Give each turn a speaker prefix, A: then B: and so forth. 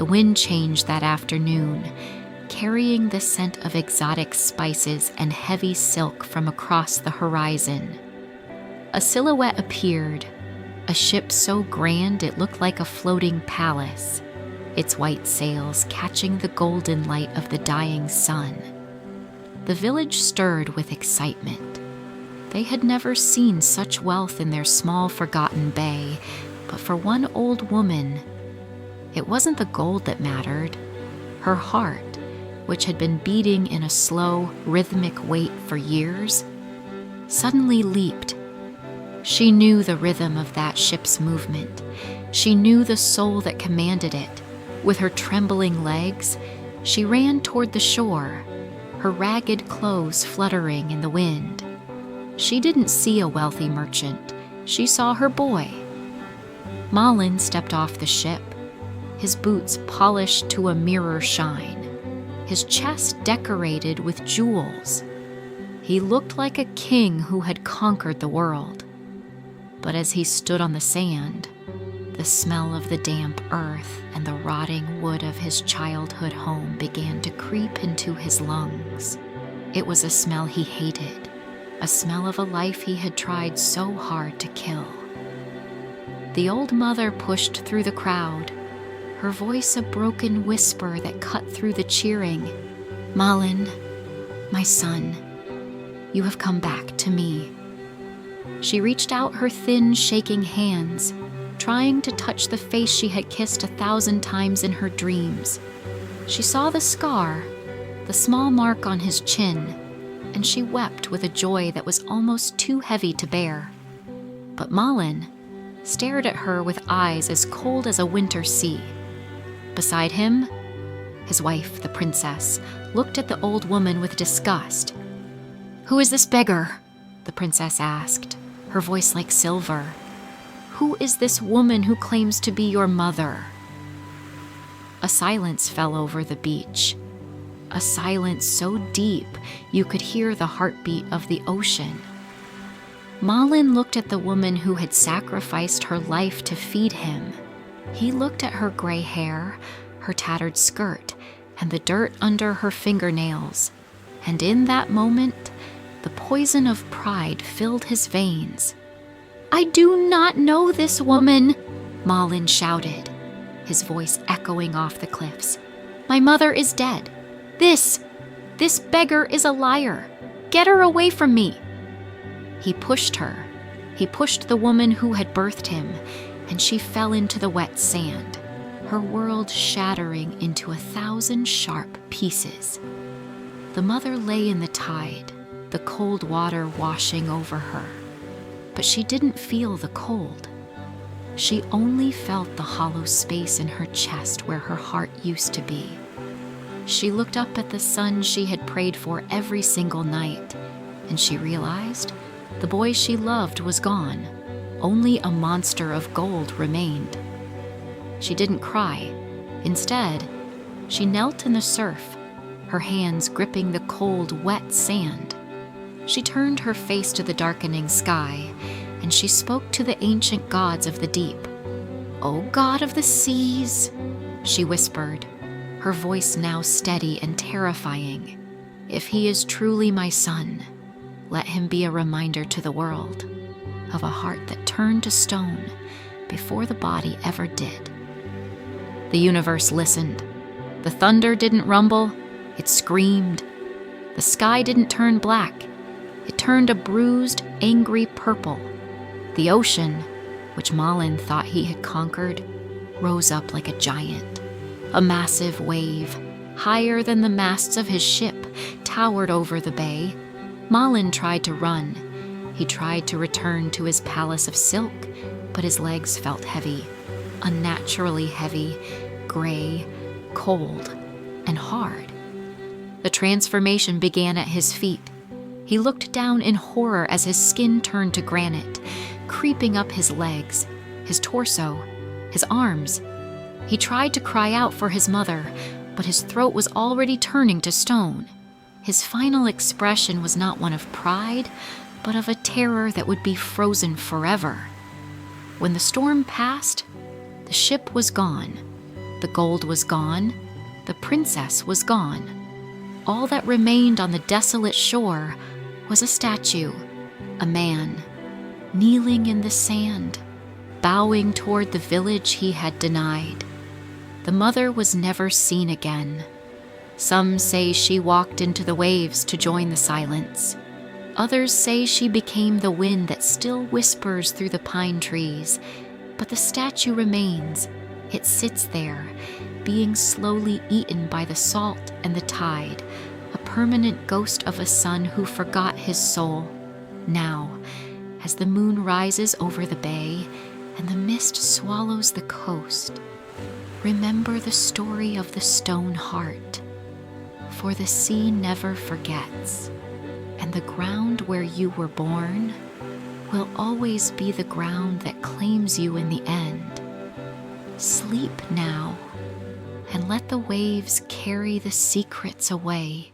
A: The wind changed that afternoon, carrying the scent of exotic spices and heavy silk from across the horizon. A silhouette appeared, a ship so grand it looked like a floating palace, its white sails catching the golden light of the dying sun. The village stirred with excitement. They had never seen such wealth in their small, forgotten bay, but for one old woman, it wasn't the gold that mattered. Her heart, which had been beating in a slow, rhythmic wait for years, suddenly leaped. She knew the rhythm of that ship's movement. She knew the soul that commanded it. With her trembling legs, she ran toward the shore, her ragged clothes fluttering in the wind. She didn't see a wealthy merchant. She saw her boy. Malin stepped off the ship, his boots polished to a mirror shine, his chest decorated with jewels. He looked like a king who had conquered the world. But as he stood on the sand, the smell of the damp earth and the rotting wood of his childhood home began to creep into his lungs. It was a smell he hated, a smell of a life he had tried so hard to kill. The old mother pushed through the crowd, her voice a broken whisper that cut through the cheering. "Malin, my son, you have come back to me." She reached out her thin, shaking hands, trying to touch the face she had kissed 1,000 times in her dreams. She saw the scar, the small mark on his chin, and she wept with a joy that was almost too heavy to bear. But Malin stared at her with eyes as cold as a winter sea. Beside him, his wife, the princess, looked at the old woman with disgust. "Who is this beggar?" the princess asked, her voice like silver. "Who is this woman who claims to be your mother?" A silence fell over the beach, a silence so deep you could hear the heartbeat of the ocean. Malin looked at the woman who had sacrificed her life to feed him. He looked at her gray hair, her tattered skirt, and the dirt under her fingernails, and in that moment, the poison of pride filled his veins. "I do not know this woman," Malin shouted, his voice echoing off the cliffs. "My mother is dead. This beggar is a liar. Get her away from me." He pushed her. He pushed the woman who had birthed him, and she fell into the wet sand, her world shattering into 1,000 sharp pieces. The mother lay in the tide, the cold water washing over her. But she didn't feel the cold. She only felt the hollow space in her chest where her heart used to be. She looked up at the son she had prayed for every single night, and she realized the boy she loved was gone. Only a monster of gold remained. She didn't cry. Instead, she knelt in the surf, her hands gripping the cold, wet sand. She turned her face to the darkening sky, and she spoke to the ancient gods of the deep. "O God of the seas," she whispered, her voice now steady and terrifying. "If he is truly my son, let him be a reminder to the world of a heart that turned to stone before the body ever did." The universe listened. The thunder didn't rumble, it screamed. The sky didn't turn black, it turned a bruised, angry purple. The ocean, which Malin thought he had conquered, rose up like a giant. A massive wave, higher than the masts of his ship, towered over the bay. Malin tried to run. He tried to return to his palace of silk, but his legs felt heavy, unnaturally heavy, gray, cold, and hard. The transformation began at his feet. He looked down in horror as his skin turned to granite, creeping up his legs, his torso, his arms. He tried to cry out for his mother, but his throat was already turning to stone. His final expression was not one of pride, but of a terror that would be frozen forever. When the storm passed, the ship was gone. The gold was gone, the princess was gone. All that remained on the desolate shore was a statue, a man, kneeling in the sand, bowing toward the village he had denied. The mother was never seen again. Some say she walked into the waves to join the silence. Others say she became the wind that still whispers through the pine trees. But the statue remains. It sits there, being slowly eaten by the salt and the tide, a permanent ghost of a son who forgot his soul. Now, as the moon rises over the bay and the mist swallows the coast, remember the story of the stone heart. For the sea never forgets, and the ground where you were born will always be the ground that claims you in the end. Sleep now, and let the waves carry the secrets away.